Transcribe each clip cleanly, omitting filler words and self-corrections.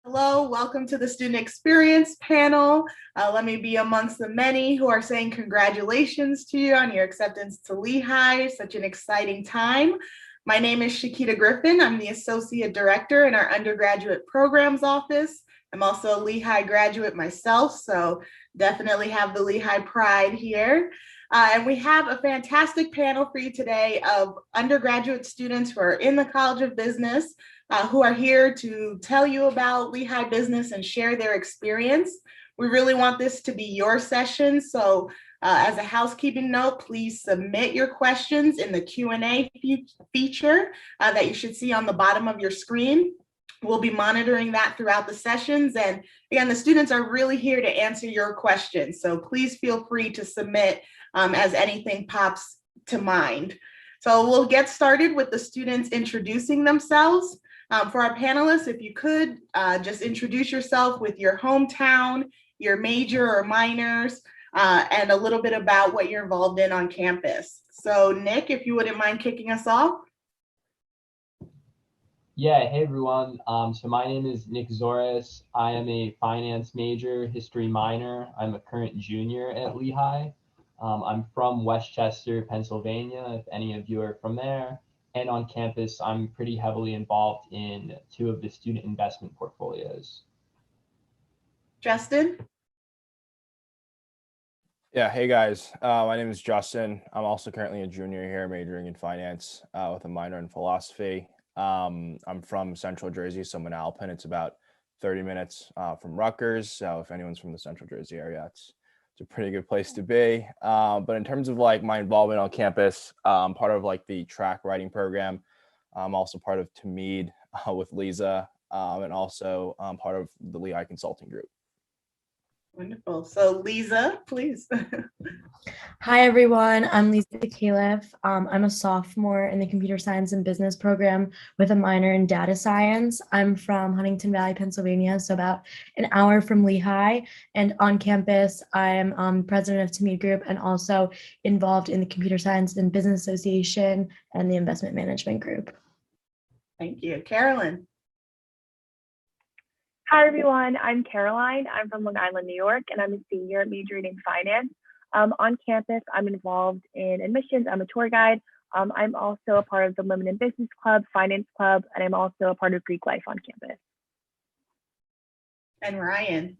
Hello, welcome to the Student Experience panel. Let me be amongst the many who are saying congratulations to you on your acceptance to Lehigh. Such an exciting time. My name is Shakita Griffin. I'm the Associate Director in our Undergraduate Programs Office. I'm also a Lehigh graduate myself, so definitely have the Lehigh pride here. And we have a fantastic panel for you today of undergraduate students who are in the College of Business, who are here to tell you about Lehigh Business and share their experience. We really want this to be your session. So as a housekeeping note, please submit your questions in the Q&A feature that you should see on the bottom of your screen. We'll be monitoring that throughout the sessions. And again, the students are really here to answer your questions. So please feel free to submit as anything pops to mind. So we'll get started with the students introducing themselves. For our panelists, if you could just introduce yourself with your hometown, your major or minors, and a little bit about what you're involved in on campus. So Nick, if you wouldn't mind kicking us off. Yeah, hey everyone. So my name is Nick Zorus. I am a finance major, history minor. I'm a current junior at Lehigh. I'm from Westchester, Pennsylvania, if any of you are from there. And on campus, I'm pretty heavily involved in 2 of the student investment portfolios. Justin? Yeah, hey guys, my name is Justin. I'm also currently a junior here, majoring in finance with a minor in philosophy. I'm from Central Jersey, so Manalapan. It's about 30 minutes from Rutgers. So if anyone's from the Central Jersey area, it's a pretty good place to be. But in terms of like my involvement on campus, I'm part of like the track writing program. I'm also part of TMED with Lisa, and also part of the Lehigh Consulting Group. Wonderful. So Lisa, please. Hi, everyone. I'm Lisa Califf. I'm a sophomore in the Computer Science and Business program with a minor in Data Science. I'm from Huntington Valley, Pennsylvania, so about an hour from Lehigh. And on campus, I'm president of TMED Group and also involved in the Computer Science and Business Association and the Investment Management Group. Thank you. Carolyn. Hi, everyone. I'm Caroline. I'm from Long Island, New York, and I'm a senior majoring in finance. On campus, I'm involved in admissions. I'm a tour guide. I'm also a part of the Women in Business Club, Finance Club, and I'm also a part of Greek Life on campus. And Ryan.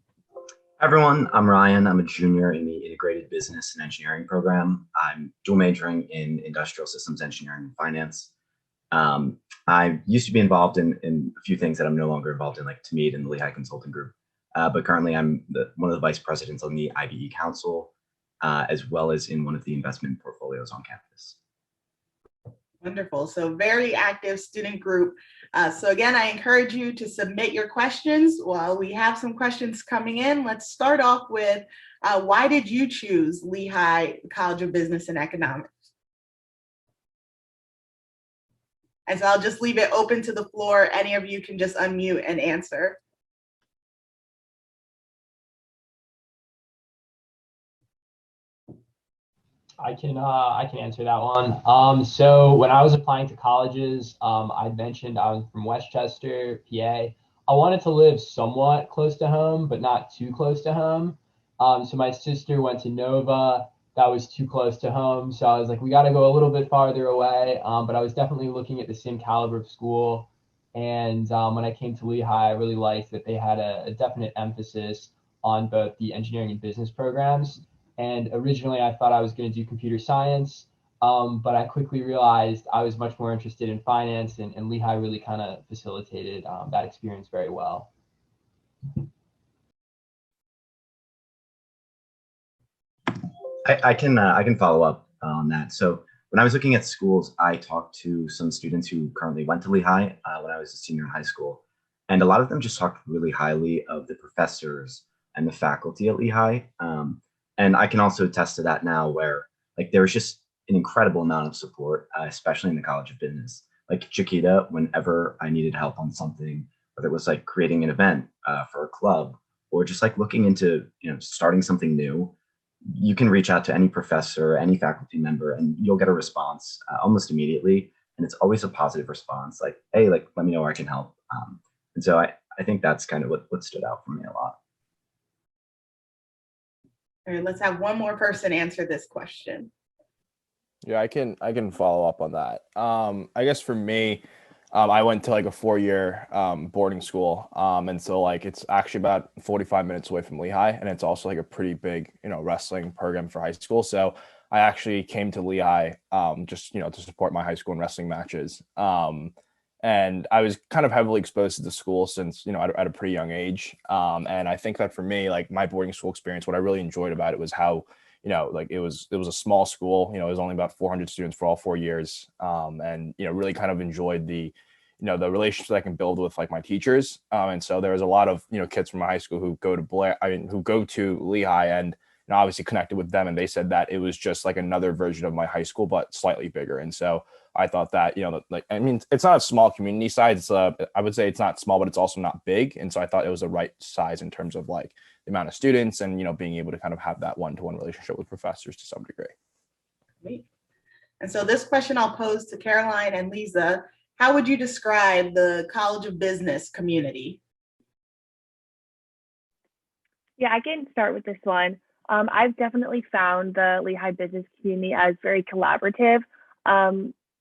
Hi, everyone. I'm Ryan. I'm a junior in the Integrated Business and Engineering program. I'm dual majoring in Industrial Systems Engineering and Finance. I used to be involved in a few things that I'm no longer involved in, like TMED and the Lehigh Consulting Group. But currently I'm one of the vice presidents on the IBE Council, as well as in one of the investment portfolios on campus. Wonderful. So very active student group. So again, I encourage you to submit your questions. While we have some questions coming in, let's start off with why did you choose Lehigh College of Business and Economics? And so I'll just leave it open to the floor. Any of you can just unmute and answer. I can answer that one. So when I was applying to colleges, I mentioned I was from Westchester, PA. I wanted to live somewhat close to home, but not too close to home. So my sister went to Nova. That was too close to home. So I was like, we got to go a little bit farther away. But I was definitely looking at the same caliber of school. And when I came to Lehigh, I really liked that they had a definite emphasis on both the engineering and business programs. And originally I thought I was going to do computer science, but I quickly realized I was much more interested in finance, and Lehigh really kind of facilitated that experience very well. I can follow up on that. So when I was looking at schools, I talked to some students who currently went to Lehigh when I was a senior in high school. And a lot of them just talked really highly of the professors and the faculty at Lehigh. And I can also attest to that now, where like there was just an incredible amount of support, especially in the College of Business. Like Chiquita, whenever I needed help on something, whether it was like creating an event for a club or just like looking into starting something new, you can reach out to any professor, any faculty member, and you'll get a response almost immediately. And it's always a positive response, like, hey, like let me know where I can help. And so I think that's kind of what stood out for me a lot. All right, let's have one more person answer this question. Yeah, I can follow up on that. I guess for me, I went to like a 4-year boarding school, and so like it's actually about 45 minutes away from Lehigh, and it's also like a pretty big wrestling program for high school. So I actually came to Lehigh just to support my high school in wrestling matches. And I was kind of heavily exposed to the school since at a pretty young age. And I think that for me, like my boarding school experience, what I really enjoyed about it was how like it was a small school. It was only about 400 students for all 4 years, and really kind of enjoyed the the relationships I can build with like my teachers. And so there was a lot of kids from my high school who go to who go to Lehigh, and obviously connected with them, and they said that it was just like another version of my high school but slightly bigger. And so I thought that like, I mean, it's not a small community size. It's I would say it's not small, but it's also not big. And so I thought it was the right size in terms of like the amount of students and being able to kind of have that one-to-one relationship with professors to some degree. Great. And so this question I'll pose to Caroline and Lisa. How would you describe the College of Business community? Yeah, I can start with this one. I've definitely found the Lehigh Business community as very collaborative.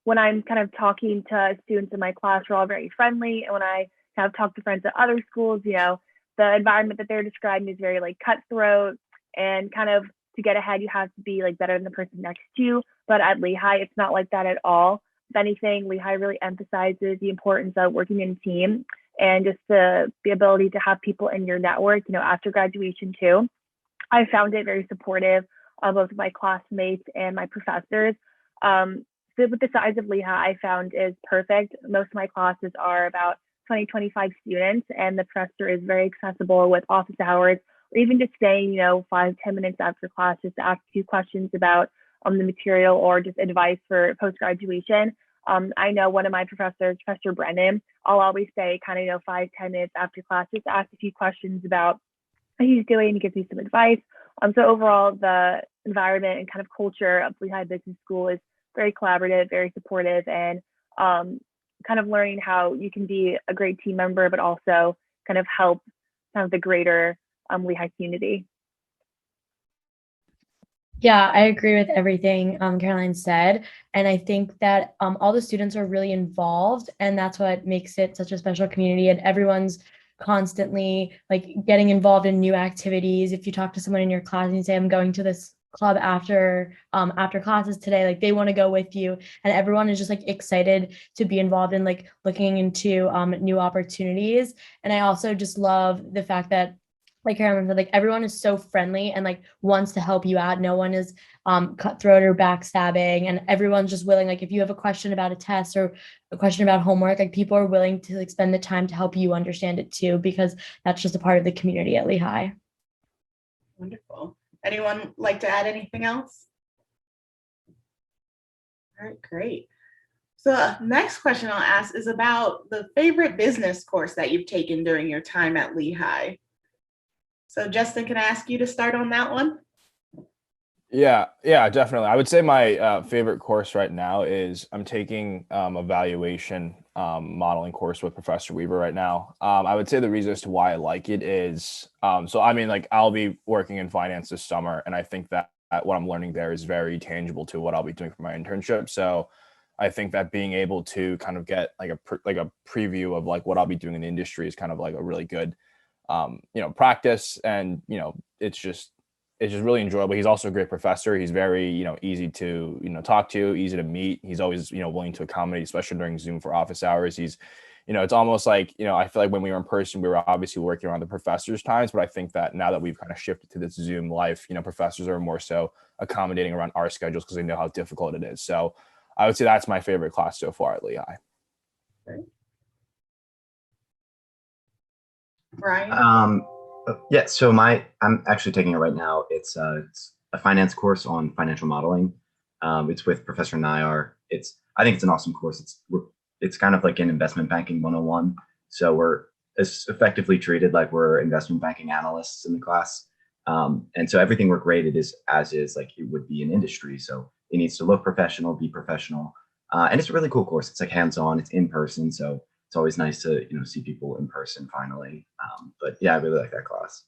When I'm kind of talking to students in my class, we're all very friendly. And when I have talked to friends at other schools, the environment that they're describing is very like cutthroat, and kind of to get ahead, you have to be like better than the person next to you. But at Lehigh, it's not like that at all. If anything, Lehigh really emphasizes the importance of working in a team and just the ability to have people in your network, after graduation too. I found it very supportive of both my classmates and my professors. So with the size of Lehigh, I found is perfect. Most of my classes are about 20, 25 students, and the professor is very accessible with office hours, or even just staying, 5, 10 minutes after class, just to ask a few questions about the material or just advice for post-graduation. I know one of my professors, Professor Brennan, I'll always say kind of, 5, 10 minutes after class, just ask a few questions about how he's doing. He gives me some advice. So overall, the environment and kind of culture of Lehigh Business School is very collaborative, very supportive, and kind of learning how you can be a great team member, but also kind of help kind of the greater Lehigh community. Yeah, I agree with everything Caroline said. And I think that all the students are really involved, and that's what makes it such a special community. And everyone's constantly like getting involved in new activities. If you talk to someone in your class and you say, I'm going to this club after classes today, like they want to go with you, and everyone is just like excited to be involved in like looking into new opportunities. And I also just love the fact that, like Caroline said, like everyone is so friendly and like wants to help you out. No one is cutthroat or backstabbing, and everyone's just willing. Like if you have a question about a test or a question about homework, like people are willing to like spend the time to help you understand it too, because that's just a part of the community at Lehigh. Wonderful. Anyone like to add anything else? All right, great. So next question I'll ask is about the favorite business course that you've taken during your time at Lehigh. So Justin, can I ask you to start on that one? Yeah, definitely. I would say my favorite course right now is I'm taking a valuation modeling course with Professor Weaver right now. I would say the reason as to why I like it is, so I mean, like I'll be working in finance this summer, and I think that what I'm learning there is very tangible to what I'll be doing for my internship. So I think that being able to kind of get like a preview of like what I'll be doing in the industry is kind of like a really good practice, and it's just really enjoyable. He's also a great professor. He's very easy to talk to, easy to meet. He's always willing to accommodate, especially during Zoom for office hours. He's it's almost like I feel like when we were in person, we were obviously working around the professor's times, but I think that now that we've kind of shifted to this Zoom life, professors are more so accommodating around our schedules because they know how difficult it is. So I would say that's my favorite class so far at Lehigh. Brian? Yeah, so I'm actually taking it right now. It's a finance course on financial modeling. It's with Professor Nayar. I think it's an awesome course. It's kind of like an investment banking 101. So we're effectively treated like we're investment banking analysts in the class. And so everything we're graded is as is like it would be in industry. So it needs to look professional, be professional. And it's a really cool course. It's like hands-on, it's in person. So it's always nice to, see people in person finally. But yeah, I really like that class.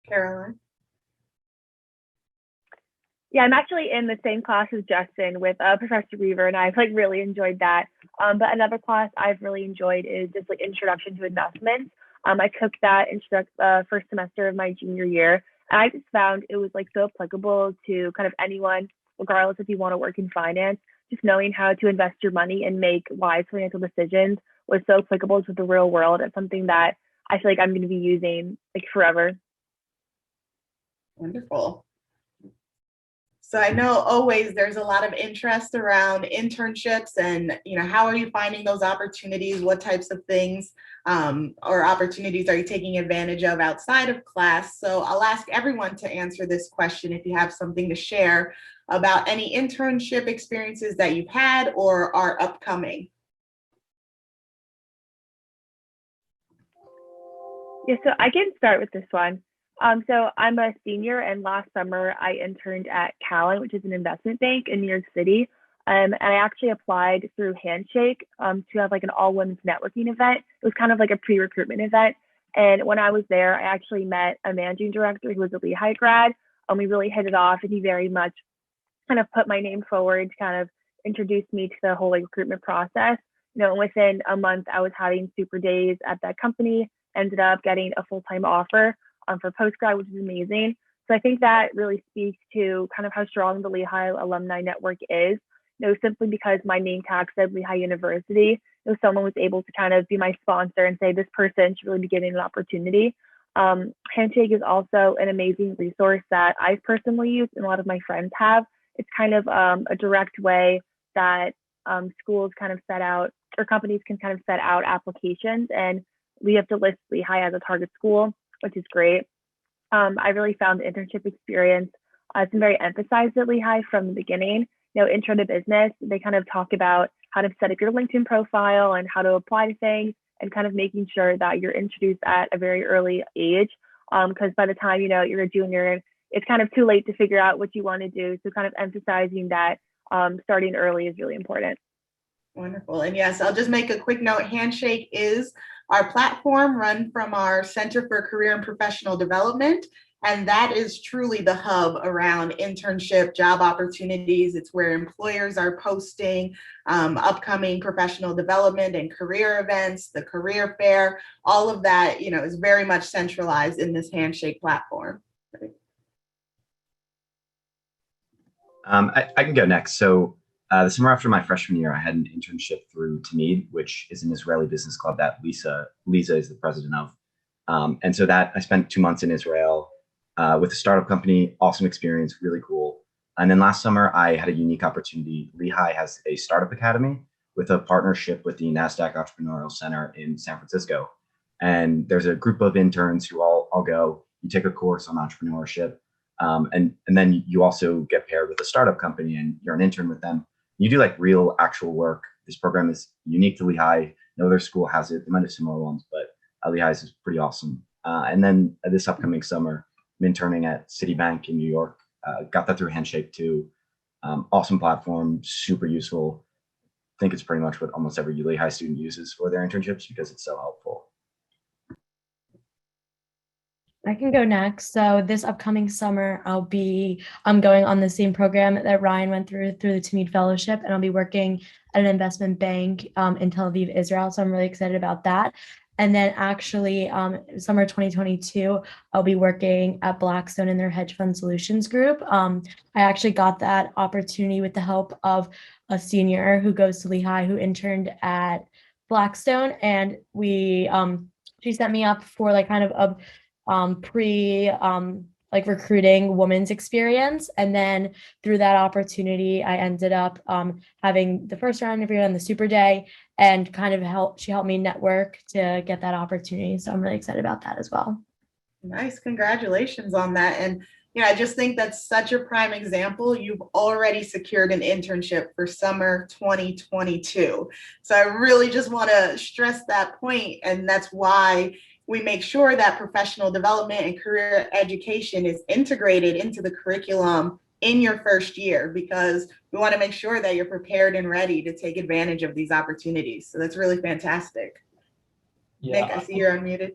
Caroline. Yeah, I'm actually in the same class as Justin with Professor Weaver, and I've really really that. But another class I've really enjoyed is just Introduction to Investments. I took that first semester of my junior year, and I just found it was so applicable to kind of anyone, regardless if you want to work in finance. Just knowing how to invest your money and make wise financial decisions was so applicable to the real world. It's something that I feel like I'm going to be using forever. Wonderful. So I know always there's a lot of interest around internships and, how are you finding those opportunities? What types of things or opportunities are you taking advantage of outside of class? So I'll ask everyone to answer this question if you have something to share about any internship experiences that you've had or are upcoming. Yeah, so I can start with this one. So I'm a senior, and last summer I interned at Califf, which is an investment bank in New York City. And I actually applied through Handshake to have an all-women's networking event. It was kind of like a pre-recruitment event. And when I was there, I actually met a managing director who was a Lehigh grad. We really hit it off, and he very much kind of put my name forward to kind of introduce me to the whole recruitment process. Within a month, I was having super days at that company, ended up getting a full-time offer for postgrad, which is amazing. So I think that really speaks to kind of how strong the Lehigh alumni network is. Simply because my name tag said Lehigh University, someone was able to kind of be my sponsor and say this person should really be getting an opportunity. Handshake is also an amazing resource that I've personally used and a lot of my friends have. It's kind of a direct way that schools kind of set out, or companies can kind of set out applications, and we have to list Lehigh as a target school, which is great. I really found the internship experience has been very emphasized at Lehigh from the beginning. Intro to business, they kind of talk about how to set up your LinkedIn profile and how to apply to things, and kind of making sure that you're introduced at a very early age. Because by the time you're a junior, it's kind of too late to figure out what you want to do. So kind of emphasizing that starting early is really important. Wonderful. And yes, I'll just make a quick note. Handshake is our platform run from our Center for Career and Professional Development. And that is truly the hub around internship job opportunities. It's where employers are posting upcoming professional development and career events, the career fair, all of that, is very much centralized in this Handshake platform. I can go next. So the summer after my freshman year, I had an internship through Tamid, which is an Israeli business club that Lisa is the president of. And so I spent 2 months in Israel with a startup company. Awesome experience, really cool. And then last summer, I had a unique opportunity. Lehigh has a startup academy with a partnership with the NASDAQ Entrepreneurial Center in San Francisco. And there's a group of interns who all go. You take a course on entrepreneurship. And then you also get paired with a startup company, and you're an intern with them. You do real actual work. This program is unique to Lehigh. No other school has it. They might have similar ones, but Lehigh's is pretty awesome. And then this upcoming summer, I'm interning at Citibank in New York. Got that through Handshake too. Awesome platform, super useful. I think it's pretty much what almost every Lehigh student uses for their internships because it's so helpful. I can go next. So this upcoming summer, I'm going on the same program that Ryan went through the Tamid Fellowship, and I'll be working at an investment bank in Tel Aviv, Israel. So I'm really excited about that. And then actually, summer 2022, I'll be working at Blackstone in their hedge fund solutions group. I actually got that opportunity with the help of a senior who goes to Lehigh who interned at Blackstone, and she set me up for kind of a recruiting women's experience. And then through that opportunity, I ended up having the first round interview on the super day, and she helped me network to get that opportunity. So I'm really excited about that as well. Nice. Congratulations on that. And I just think that's such a prime example. You've already secured an internship for summer 2022. So I really just want to stress that point, and that's why we make sure that professional development and career education is integrated into the curriculum in your first year, because we want to make sure that you're prepared and ready to take advantage of these opportunities. So that's really fantastic. Yeah, Nick, I see you're unmuted.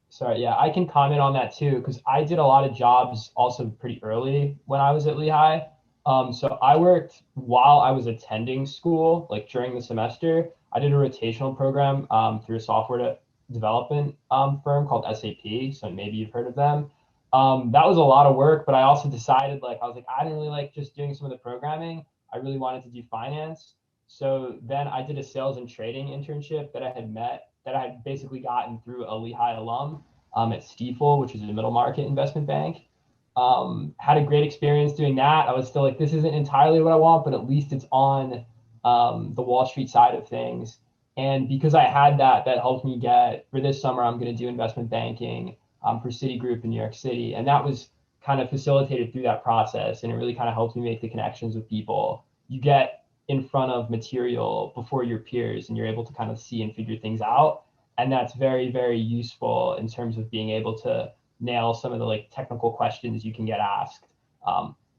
Sorry, yeah, I can comment on that too, because I did a lot of jobs also pretty early when I was at Lehigh. So I worked while I was attending school, like during the semester. I did a rotational program through a software development firm called SAP. So maybe you've heard of them. That was a lot of work, but I also decided, like, I was like, I didn't really like just doing some of the programming. I really wanted to do finance. So then I did a sales and trading internship that I had basically gotten through a Lehigh alum at Stifel, which is a middle market investment bank. Had a great experience doing that. I was still like, this isn't entirely what I want, but at least it's on the Wall Street side of things. And because I had that, that helped me get, for this summer, I'm going to do investment banking for Citigroup in New York City. And that was kind of facilitated through that process. And it really kind of helped me make the connections with people. You get in front of material before your peers and you're able to kind of see and figure things out. And that's very, very useful in terms of being able to nail some of the like technical questions you can get asked.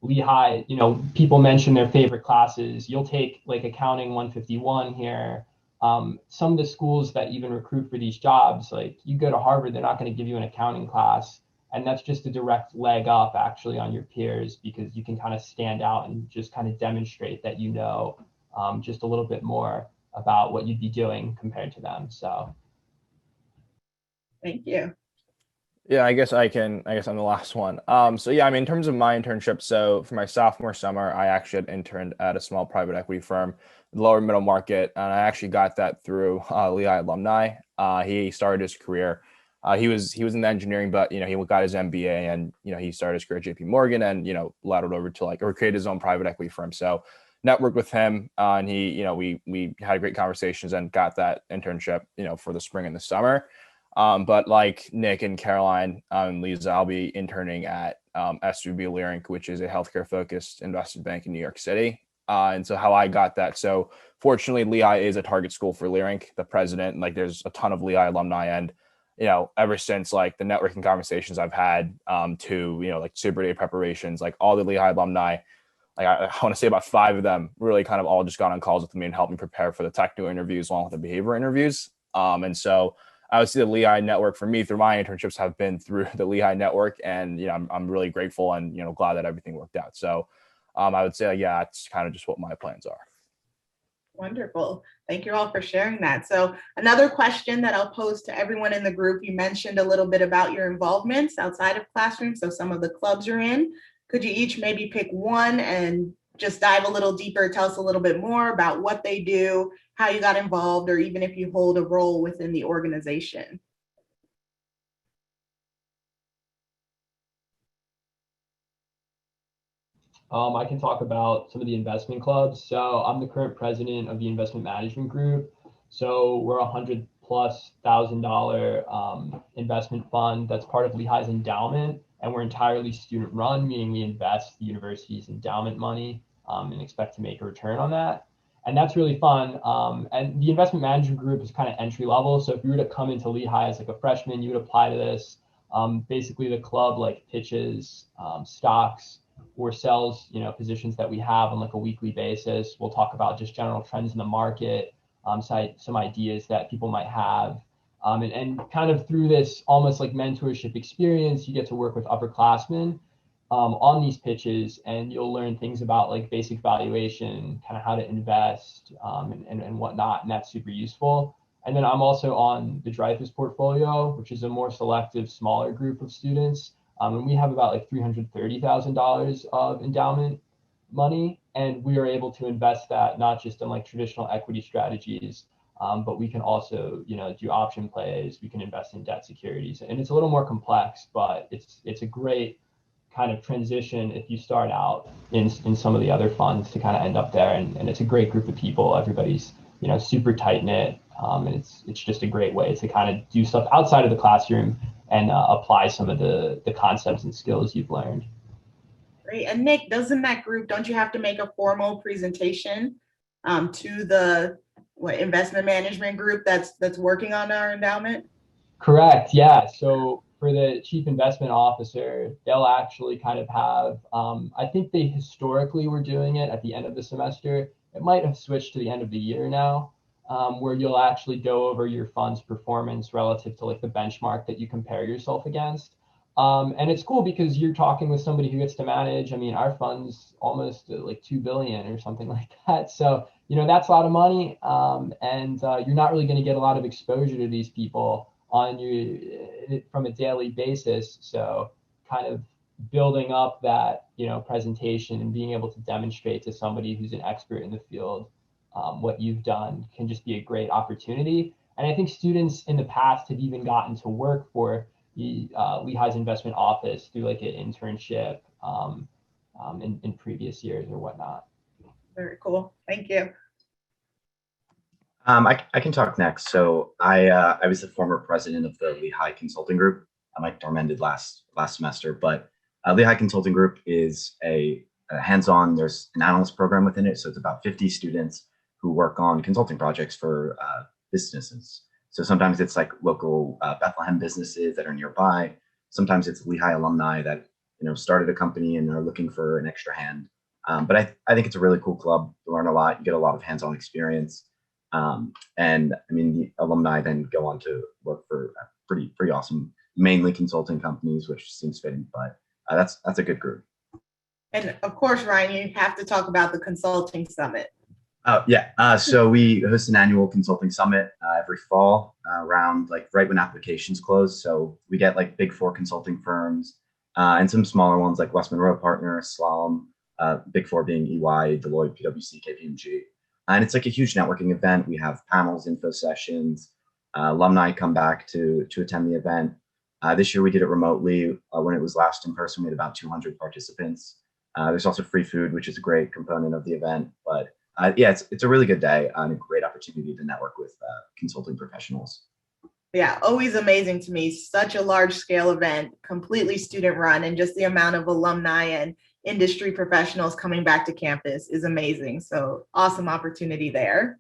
Lehigh, you know, people mention their favorite classes. You'll take like accounting 151 here. Some of the schools that even recruit for these jobs, like you go to Harvard, they're not going to give you an accounting class. And that's just a direct leg up actually on your peers, because you can kind of stand out and just kind of demonstrate that you know just a little bit more about what you'd be doing compared to them. So thank you. Yeah, I guess I'm the last one. So yeah, I mean, in terms of my internship, so for my sophomore summer, I actually had interned at a small private equity firm, lower middle market, and I actually got that through Lehigh alumni. He started his career. He was in the engineering, but you know, he got his MBA, and you know, he started his career at JP Morgan, and you know, latered over to or created his own private equity firm. So networked with him, and he, you know, we had great conversations and got that internship, you know, for the spring and the summer. But like Nick and Caroline and Lisa, I'll be interning at SVB Leerink, which is a healthcare focused investment bank in New York City. And so how I got that. So fortunately, Lehigh is a target school for Leerink, the president. Like there's a ton of Lehigh alumni. And, you know, ever since like the networking conversations I've had to, you know, like Super Day preparations, like all the Lehigh alumni, like I want to say about 5 of them really kind of all just got on calls with me and helped me prepare for the technical interviews along with the behavior interviews. And so obviously the Lehigh network for me through my internships have been through the Lehigh network, and you know I'm really grateful and you know glad that everything worked out. So I would say yeah, it's kind of just what my plans are. Wonderful. Thank you all for sharing that. So another question that I'll pose to everyone in the group, you mentioned a little bit about your involvements outside of classroom, so some of the clubs you're in. Could you each maybe pick one and just dive a little deeper, tell us a little bit more about what they do, how you got involved, or even if you hold a role within the organization? I can talk about some of the investment clubs. So I'm the current president of the investment management group. So we're $100,000+ investment fund that's part of Lehigh's endowment, and we're entirely student run, meaning we invest the university's endowment money and expect to make a return on that. And that's really fun. And the investment management group is kind of entry level. So if you were to come into Lehigh as like a freshman, you would apply to this. Basically the club like pitches stocks or sells, you know, positions that we have on like a weekly basis. We'll talk about just general trends in the market, cite some ideas that people might have. And kind of through this almost like mentorship experience, you get to work with upperclassmen on these pitches, and you'll learn things about like basic valuation, kind of how to invest and whatnot. And that's super useful. And then I'm also on the Dreyfus portfolio, which is a more selective, smaller group of students. And we have about like $330,000 of endowment money, and we are able to invest that not just in like traditional equity strategies, but we can also, you know, do option plays. We can invest in debt securities, and it's a little more complex, but it's a great kind of transition if you start out in some of the other funds to kind of end up there. And it's a great group of people. Everybody's, you know, super tight knit, and it's just a great way to kind of do stuff outside of the classroom and apply some of the concepts and skills you've learned. Great. And Nick, doesn't that group, don't you have to make a formal presentation to the investment management group that's working on our endowment? Correct. Yeah. So for the chief investment officer, they'll actually kind of have, I think they historically were doing it at the end of the semester. It might have switched to the end of the year now, where you'll actually go over your fund's performance relative to like the benchmark that you compare yourself against. And it's cool because you're talking with somebody who gets to manage. I mean, our fund's almost like 2 billion or something like that. So, that's a lot of money. And you're not really going to get a lot of exposure to these people on you from a daily basis. So kind of building up that, presentation and being able to demonstrate to somebody who's an expert in the field what you've done can just be a great opportunity. And I think students in the past have even gotten to work for the Lehigh's investment office through like an internship in previous years or whatnot. Very cool. Thank you. I can talk next. So I was the former president of the Lehigh Consulting Group. My term ended last semester, but Lehigh Consulting Group is a hands-on. There's an analyst program within it, so it's about 50 students who work on consulting projects for businesses. So sometimes it's like local Bethlehem businesses that are nearby. Sometimes it's Lehigh alumni that started a company and are looking for an extra hand. But I think it's a really cool club. You learn a lot. You get a lot of hands-on experience. And I mean, the alumni then go on to work for pretty awesome, mainly consulting companies, which seems fitting, but that's a good group. And of course, Ryan, you have to talk about the consulting summit. Yeah. So we host an annual consulting summit every fall around like right when applications close. So we get like big four consulting firms and some smaller ones like West Monroe Partners, Slalom, big four being EY, Deloitte, PwC, KPMG. And it's like a huge networking event. We have panels, info sessions, alumni come back to attend the event. This year we did it remotely. When it was last in person, we had about 200 participants. There's also free food, which is a great component of the event. But yeah, it's a really good day and a great opportunity to network with consulting professionals. Yeah, always amazing to me. Such a large scale event, completely student run, and just the amount of alumni and industry professionals coming back to campus is amazing. So awesome opportunity there.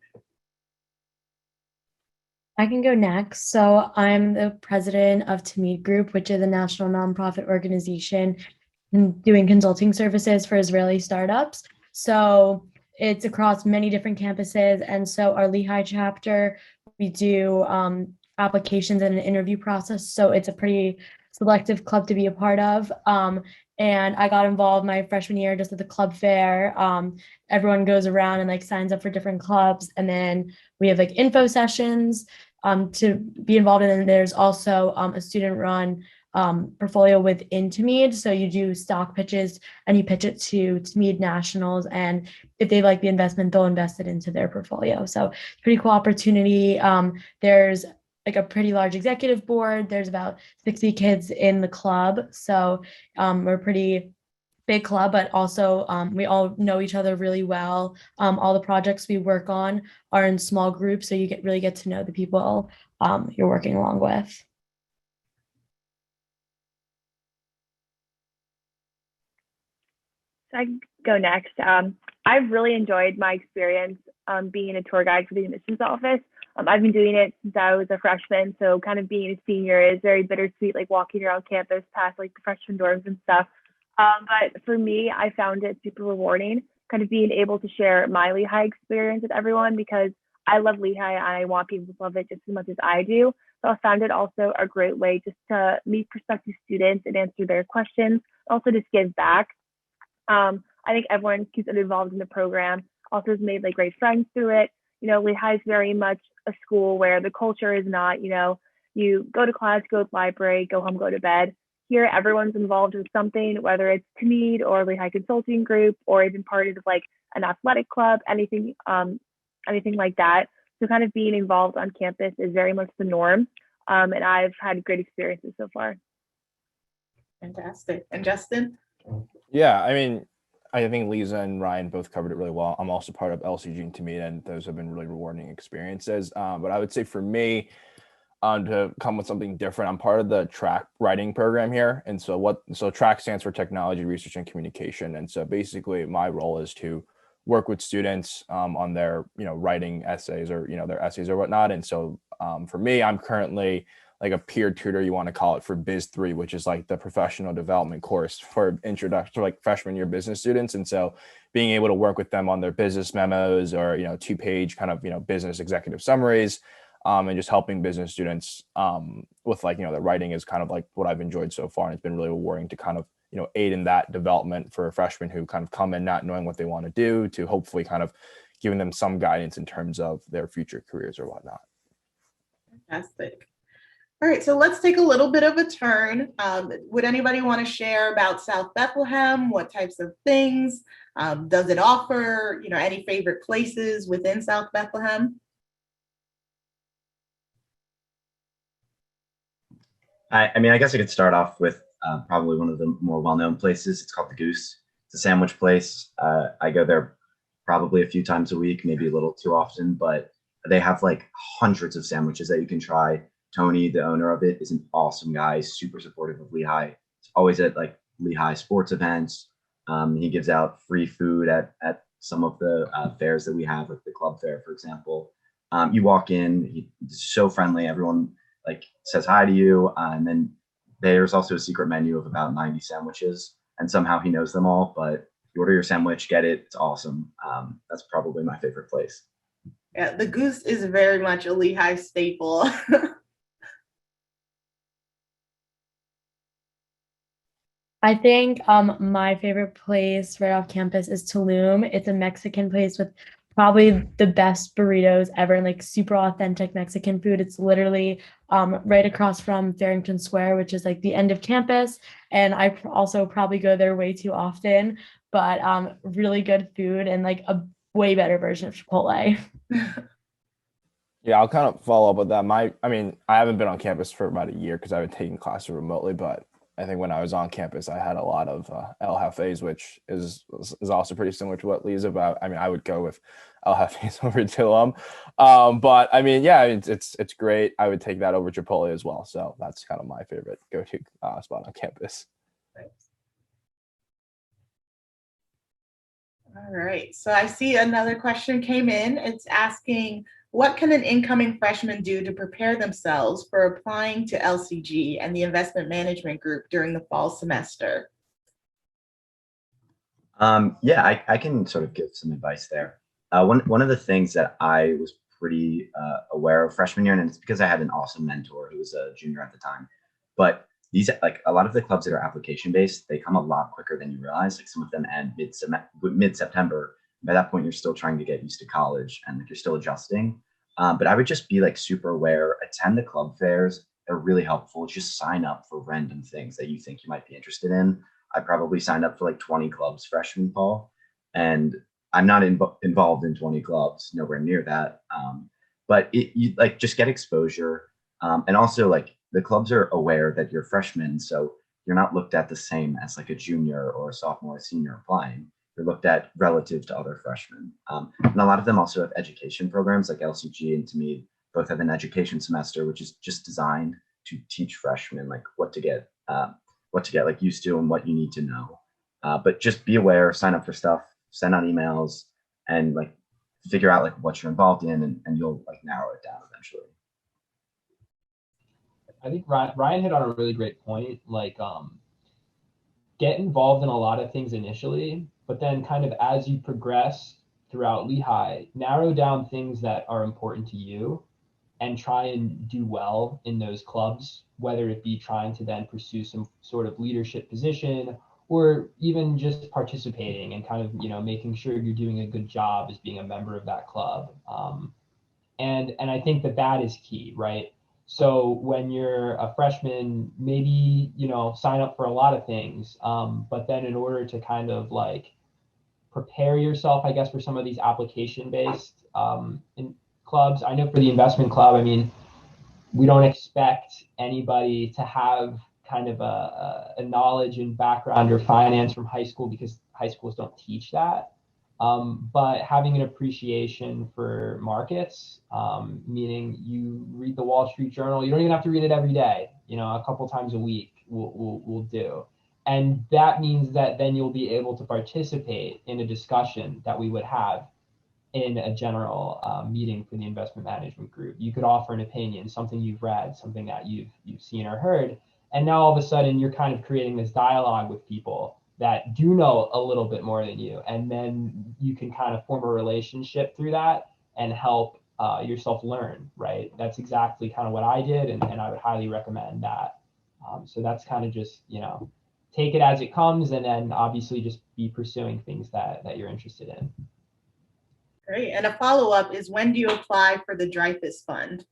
I can go next. So I'm the president of Tamid Group, which is a national nonprofit organization doing consulting services for Israeli startups. So it's across many different campuses. And so our Lehigh chapter, we do applications and an interview process. So it's a pretty selective club to be a part of. And I got involved my freshman year just at the club fair. Everyone goes around and like signs up for different clubs. And then we have like info sessions to be involved in. And there's also a student run portfolio within Tamid. So you do stock pitches and you pitch it to Tamid nationals. And if they like the investment, they'll invest it into their portfolio. So pretty cool opportunity. There's like a pretty large executive board. There's about 60 kids in the club. So we're a pretty big club, but also we all know each other really well. All the projects we work on are in small groups. So you really get to know the people you're working along with. So I can go next. I've really enjoyed my experience being a tour guide for the admissions office. I've been doing it since I was a freshman, so kind of being a senior is very bittersweet, like walking around campus past like the freshman dorms and stuff. But for me, I found it super rewarding, kind of being able to share my Lehigh experience with everyone because I love Lehigh and I want people to love it just as much as I do. So I found it also a great way just to meet prospective students and answer their questions, also just give back. I think everyone keeps involved in the program, also has made like great friends through it. Lehigh is very much a school where the culture is not, you go to class, go to the library, go home, go to bed. Here, everyone's involved with something, whether it's Tamid or Lehigh Consulting Group or even part of like an athletic club, anything like that. So kind of being involved on campus is very much the norm. And I've had great experiences so far. Fantastic. And Justin? Yeah, I mean, I think Lisa and Ryan both covered it really well. I'm also part of LCG and Tamid, and those have been really rewarding experiences. But I would say for me, to come with something different, I'm part of the track writing program here. And so track stands for Technology, Research, and Communication. And so basically my role is to work with students on their, writing essays or, their essays or whatnot. And so for me, I'm currently like a peer tutor, you want to call it, for Biz 3, which is like the professional development course for introduction to like freshman year business students. And so being able to work with them on their business memos or, 2-page kind of, business executive summaries, and just helping business students with like, the writing is kind of like what I've enjoyed so far. And it's been really rewarding to kind of, aid in that development for freshmen who kind of come in not knowing what they want to do, to hopefully kind of giving them some guidance in terms of their future careers or whatnot. Fantastic. All right, so let's take a little bit of a turn. Would anybody want to share about South Bethlehem? What types of things does it offer? Any favorite places within South Bethlehem? I mean, I guess I could start off with probably one of the more well-known places. It's called the Goose. It's a sandwich place. I go there probably a few times a week, maybe a little too often, but they have like hundreds of sandwiches that you can try. Tony, the owner of it, is an awesome guy, super supportive of Lehigh. He's always at like Lehigh sports events. He gives out free food at some of the fairs that we have, like the club fair, for example. You walk in, he's so friendly. Everyone like says hi to you, and then there's also a secret menu of about 90 sandwiches, and somehow he knows them all. But you order your sandwich, get it. It's awesome. That's probably my favorite place. Yeah, the Goose is very much a Lehigh staple. I think my favorite place right off campus is Tulum. It's a Mexican place with probably the best burritos ever, and like super authentic Mexican food. It's literally right across from Farrington Square, which is like the end of campus. And I also probably go there way too often, but really good food and like a way better version of Chipotle. Yeah, I'll kind of follow up with that. I haven't been on campus for about a year because I've been taking classes remotely, but I think when I was on campus, I had a lot of El Jefes, which is also pretty similar to what Lee's about. I mean, I would go with El Jefes over Tulum. But I mean, yeah, it's great. I would take that over Chipotle as well. So that's kind of my favorite go-to spot on campus. All right, so I see another question came in. It's asking, what can an incoming freshman do to prepare themselves for applying to LCG and the investment management group during the fall semester? Yeah, I can sort of give some advice there. One of the things that I was pretty aware of freshman year, and it's because I had an awesome mentor who was a junior at the time, but these, like a lot of the clubs that are application based, they come a lot quicker than you realize. Like some of them end mid-September. By that point, you're still trying to get used to college and like you're still adjusting. But I would just be like super aware, attend the club fairs. They're really helpful. Just sign up for random things that you think you might be interested in. I probably signed up for like 20 clubs freshman fall, and I'm not involved in 20 clubs, nowhere near that. But you like just get exposure. And also like the clubs are aware that you're freshmen, so you're not looked at the same as like a junior or a sophomore or senior applying. You're looked at relative to other freshmen. And a lot of them also have education programs like LCG and to me both have an education semester, which is just designed to teach freshmen like what to get like used to and what you need to know. But just be aware, sign up for stuff, send out emails, and like figure out like what you're involved in, and you'll like narrow it down eventually. I think Ryan hit on a really great point. Like, get involved in a lot of things initially, but then kind of as you progress throughout Lehigh, narrow down things that are important to you and try and do well in those clubs, whether it be trying to then pursue some sort of leadership position or even just participating and kind of, making sure you're doing a good job as being a member of that club. And I think that is key, right? So when you're a freshman, maybe, sign up for a lot of things. But then in order to kind of like prepare yourself, I guess, for some of these application-based in clubs, I know for the investment club, I mean, we don't expect anybody to have kind of a knowledge and background or finance from high school because high schools don't teach that. But having an appreciation for markets, meaning you read the Wall Street Journal, you don't even have to read it every day, a couple times a week will do. And that means that then you'll be able to participate in a discussion that we would have in a general meeting for the investment management group. You could offer an opinion, something you've read, something that you've seen or heard, and now all of a sudden you're kind of creating this dialogue with people that do know a little bit more than you, and then you can kind of form a relationship through that and help yourself learn, right? That's exactly kind of what I did, and I would highly recommend that. So that's kind of just, take it as it comes, and then obviously just be pursuing things that you're interested in. Great. And a follow-up is, when do you apply for the Dreyfus Fund?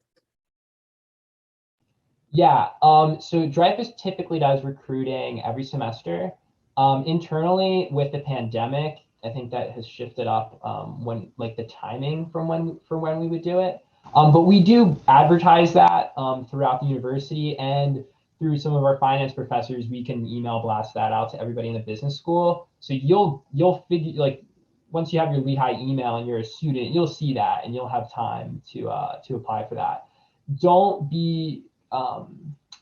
Yeah, so Dreyfus typically does recruiting every semester. Internally with the pandemic, I think that has shifted up when like the timing from when we would do it. But we do advertise that throughout the university, and through some of our finance professors, we can email blast that out to everybody in the business school. So you'll figure, like, once you have your Lehigh email and you're a student, you'll see that and you'll have time to apply for that. Don't be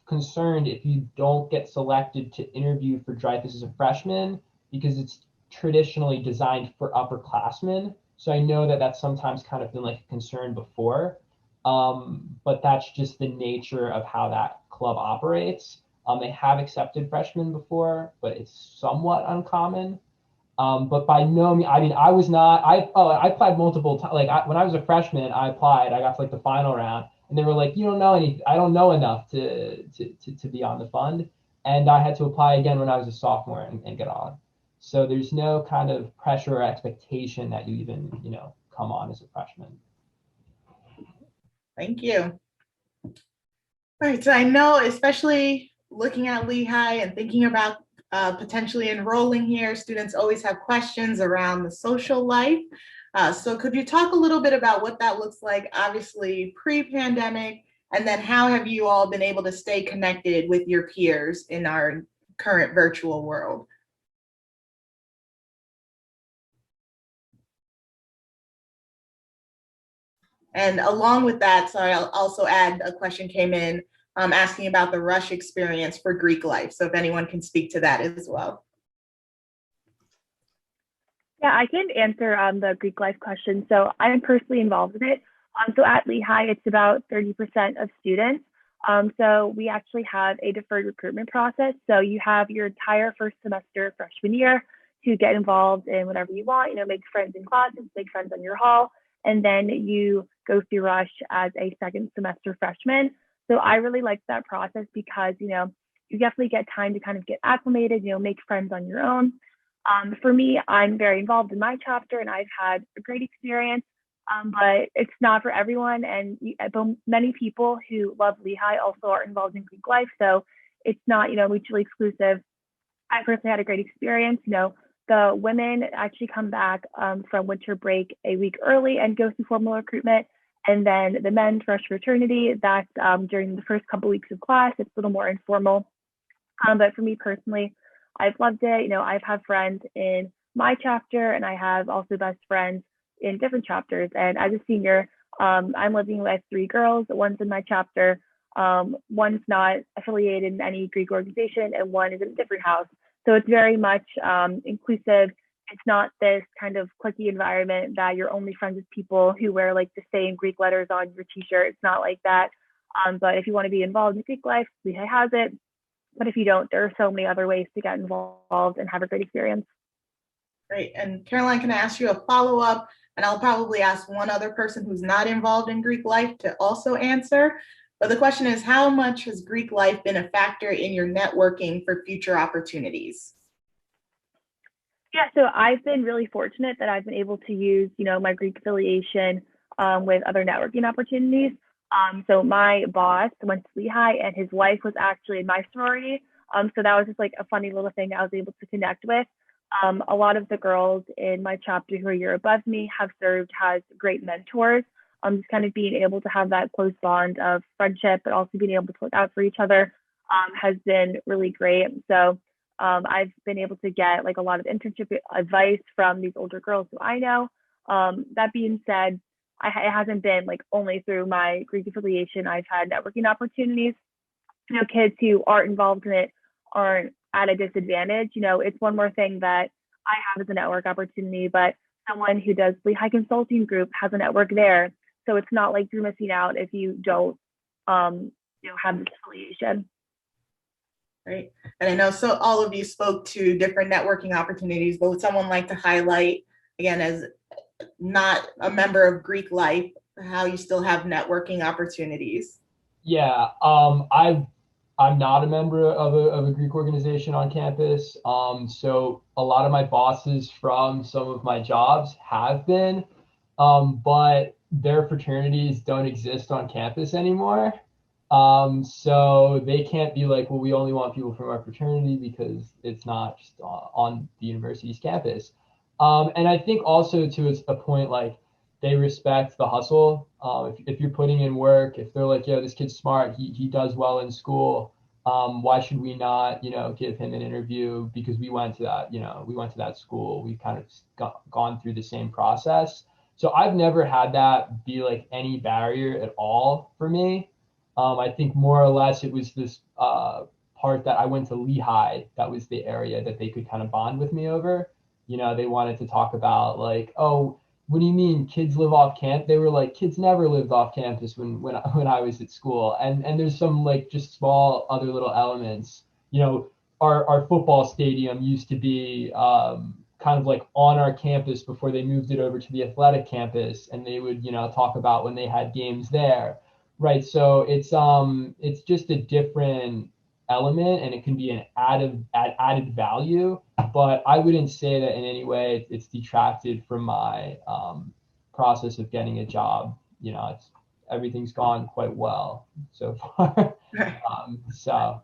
concerned if you don't get selected to interview for Dreyfus as a freshman, because it's traditionally designed for upperclassmen. So I know that that's sometimes kind of been like a concern before, but that's just the nature of how that club operates. They have accepted freshmen before, but it's somewhat uncommon. But by no means, I mean, I applied multiple times. Like when I was a freshman, I applied, I got to like the final round, and they were like, you don't know anything. I don't know enough to be on the fund. And I had to apply again when I was a sophomore and get on. So there's no kind of pressure or expectation that you even, come on as a freshman. Thank you. All right, so I know, especially looking at Lehigh and thinking about potentially enrolling here, students always have questions around the social life. So could you talk a little bit about what that looks like, obviously pre-pandemic, and then how have you all been able to stay connected with your peers in our current virtual world? And along with that, sorry, I'll also add, a question came in asking about the rush experience for Greek life. So if anyone can speak to that as well. Yeah, I can answer the Greek life question. So I'm personally involved in it. So at Lehigh, it's about 30% of students. So we actually have a deferred recruitment process. So you have your entire first semester freshman year to get involved in whatever you want, make friends in classes, make friends on your hall, and then you go through rush as a second semester freshman. So I really like that process because, you definitely get time to kind of get acclimated, make friends on your own. For me, I'm very involved in my chapter and I've had a great experience, but it's not for everyone. And many people who love Lehigh also are involved in Greek life. So it's not, mutually exclusive. I personally had a great experience. The women actually come back from winter break a week early and go through formal recruitment. And then the men's rush fraternity, that's during the first couple weeks of class. It's a little more informal. But for me personally, I've loved it. I've had friends in my chapter and I have also best friends in different chapters. And as a senior, I'm living with 3 girls. One's in my chapter. One's not affiliated in any Greek organization and one is in a different house. So it's very much inclusive. It's not this kind of cliquey environment that you're only friends with people who wear like the same Greek letters on your t-shirt. It's not like that. But if you want to be involved in Greek life, Lehigh has it. But if you don't, there are so many other ways to get involved and have a great experience. Great. And Caroline, can I ask you a follow-up? And I'll probably ask one other person who's not involved in Greek life to also answer. But the question is, how much has Greek life been a factor in your networking for future opportunities? Yeah, so I've been really fortunate that I've been able to use, my Greek affiliation with other networking opportunities. So my boss went to Lehigh and his wife was actually in my sorority. So that was just like a funny little thing I was able to connect with. A lot of the girls in my chapter who are a year above me have served as great mentors. Just kind of being able to have that close bond of friendship, but also being able to look out for each other has been really great. So I've been able to get like a lot of internship advice from these older girls who I know. That being said, it hasn't been like only through my Greek affiliation. I've had networking opportunities. Kids who aren't involved in it aren't at a disadvantage. It's one more thing that I have as a network opportunity, but someone who does Lehigh Consulting Group has a network there. So it's not like you're missing out if you don't have this affiliation. Right. And I know so all of you spoke to different networking opportunities, but would someone like to highlight, again, as not a member of Greek life, how you still have networking opportunities? Yeah, I'm not a member of a Greek organization on campus. So a lot of my bosses from some of my jobs have been, but their fraternities don't exist on campus anymore. So they can't be like, well, we only want people from our fraternity because it's not just on the university's campus. And I think also to a point, like they respect the hustle. If you're putting in work, if they're like, yeah, this kid's smart, he does well in school. Why should we not, give him an interview because we went to that school. We've kind of gone through the same process. So I've never had that be like any barrier at all for me. I think more or less it was this part that I went to Lehigh. That was the area that they could kind of bond with me over. They wanted to talk about like, oh, what do you mean kids live off campus? They were like, kids never lived off campus when I was at school. And there's some like just small other little elements. Our football stadium used to be kind of like on our campus before they moved it over to the athletic campus, and they would talk about when they had games there. Right. So it's just a different element, and it can be an added value, but I wouldn't say that in any way it's detracted from my process of getting a job. Everything's gone quite well so far. So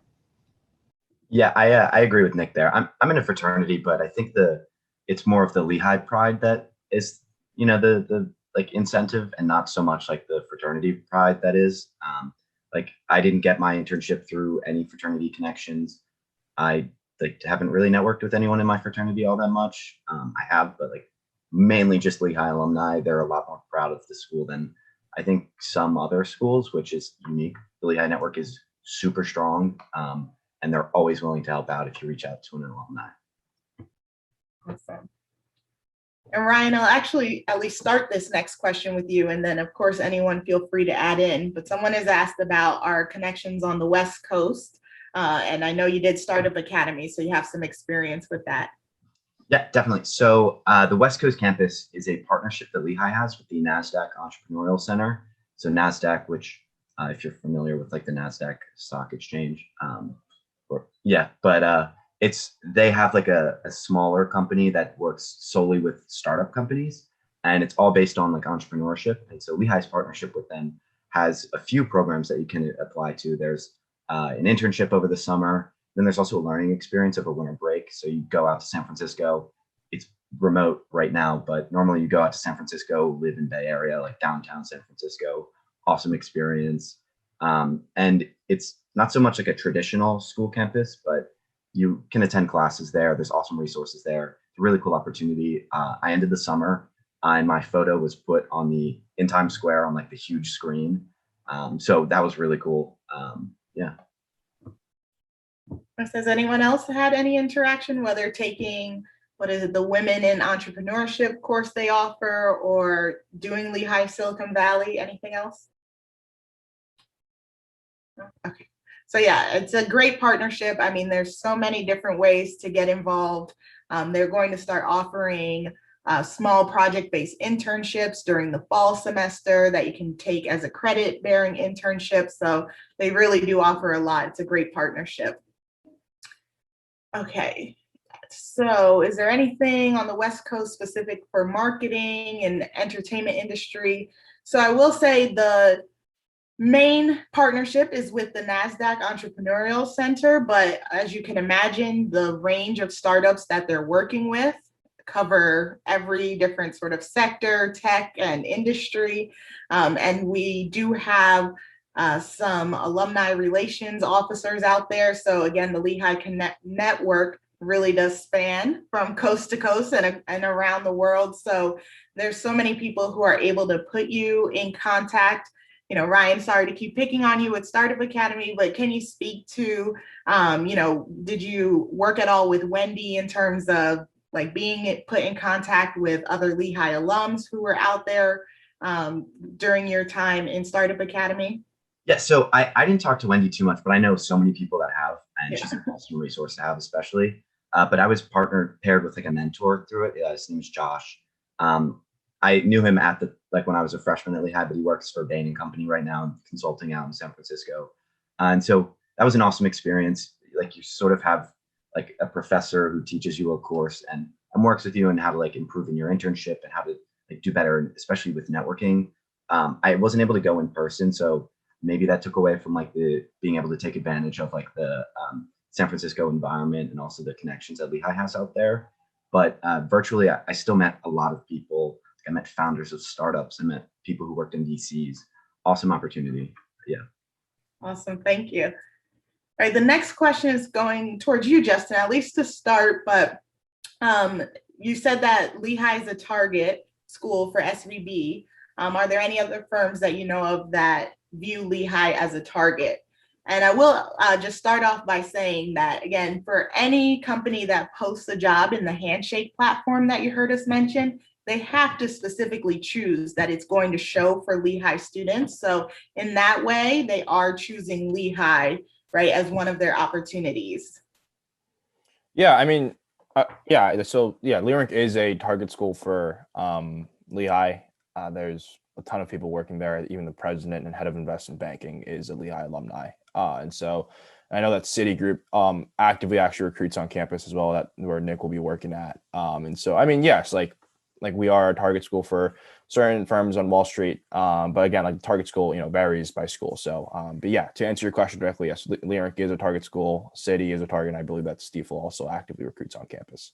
Yeah, I agree with Nick there. I'm in a fraternity, but I think it's more of the Lehigh pride that is the like incentive, and not so much like the fraternity pride that is. Like I didn't get my internship through any fraternity connections. I like haven't really networked with anyone in my fraternity all that much. I have, but like mainly just Lehigh alumni. They're a lot more proud of the school than I think some other schools, which is unique. The Lehigh network is super strong, and they're always willing to help out if you reach out to an alumni. Awesome. And Ryan, I'll actually at least start this next question with you, and then of course anyone feel free to add in. But someone has asked about our connections on the West Coast, and I know you did Startup Academy, so you have some experience with that. Yeah, definitely. So the West Coast campus is a partnership that Lehigh has with the NASDAQ Entrepreneurial Center. So NASDAQ, which if you're familiar with like the NASDAQ stock exchange, they have like a smaller company that works solely with startup companies, and it's all based on like entrepreneurship. And so Lehigh's partnership with them has a few programs that you can apply to. There's an internship over the summer. Then there's also a learning experience over winter break. So you go out to San Francisco. It's remote right now, but normally you go out to San Francisco, live in Bay Area, like downtown San Francisco. Awesome experience. And it's not so much like a traditional school campus, but you can attend classes there. There's awesome resources there. It's a really cool opportunity. I ended the summer and my photo was put in Times Square on like the huge screen. So that was really cool. Yeah. Has anyone else had any interaction, whether taking, the Women in Entrepreneurship course they offer, or doing Lehigh Silicon Valley, anything else? No? Okay. So yeah, it's a great partnership. I mean, there's so many different ways to get involved. They're going to start offering small project-based internships during the fall semester that you can take as a credit-bearing internship. So they really do offer a lot. It's a great partnership. Okay, so is there anything on the West Coast specific for marketing and entertainment industry? So I will say the main partnership is with the NASDAQ Entrepreneurial Center, but as you can imagine, the range of startups that they're working with cover every different sort of sector, tech, and industry. And we do have some alumni relations officers out there. So again, the Lehigh Connect network really does span from coast to coast and around the world. So there's so many people who are able to put you in contact. Ryan, sorry to keep picking on you with Startup Academy, but can you speak to, did you work at all with Wendy in terms of like being put in contact with other Lehigh alums who were out there during your time in Startup Academy? Yeah, so I didn't talk to Wendy too much, but I know so many people that have, and Yeah. she's an awesome resource to have, especially. But I was paired with like a mentor through it. His name's Josh. I knew him at when I was a freshman at Lehigh, but he works for Bain and Company right now, consulting out in San Francisco. And so that was an awesome experience. Like you sort of have like a professor who teaches you a course and works with you on how to like improve in your internship and how to like do better, especially with networking. I wasn't able to go in person, so maybe that took away from like the being able to take advantage of like the San Francisco environment and also the connections that Lehigh has out there. But virtually, I still met a lot of people. I met founders of startups. I met people who worked in VCs. Awesome opportunity. Yeah. Awesome. Thank you. All right. The next question is going towards you, Justin, at least to start. But you said that Lehigh is a target school for SVB. Are there any other firms that you know of that view Lehigh as a target? And I will just start off by saying that, again, for any company that posts a job in the Handshake platform that you heard us mention, they have to specifically choose that it's going to show for Lehigh students. So in that way, they are choosing Lehigh, right, as one of their opportunities. Yeah, I mean, so Lyric is a target school for Lehigh. There's a ton of people working there. Even the president and head of investment banking is a Lehigh alumni. And so I know that Citigroup actively actually recruits on campus as well, that where Nick will be working at. And so, I mean, yes, like we are a target school for certain firms on Wall Street. But again, like the target school, varies by school. So, but yeah, to answer your question directly, yes, Lyric is a target school. Citi is a target. And I believe that Stiefel also actively recruits on campus.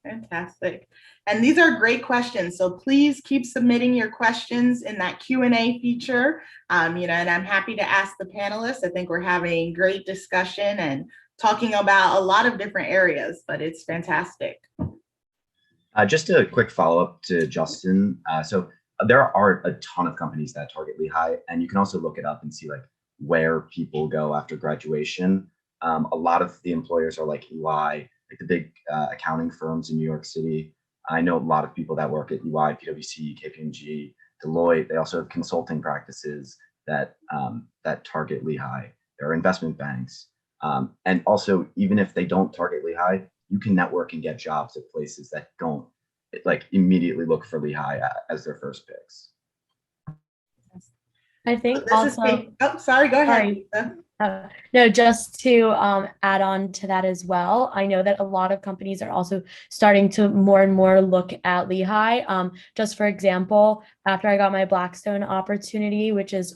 Fantastic. And these are great questions. So please keep submitting your questions in that Q&A feature. And I'm happy to ask the panelists. I think we're having great discussion and talking about a lot of different areas, but it's fantastic. Just a quick follow-up to Justin. So there are a ton of companies that target Lehigh, and you can also look it up and see like where people go after graduation. A lot of the employers are like EY, like the big accounting firms in New York City. I know a lot of people that work at EY, PwC, KPMG, Deloitte. They also have consulting practices that target Lehigh. There are investment banks. And also, even if they don't target Lehigh, you can network and get jobs at places that don't like immediately look for Lehigh as their first picks. I think sorry, go ahead. No, just to add on to that as well, I know that a lot of companies are also starting to more and more look at Lehigh. Just for example, after I got my Blackstone opportunity, which is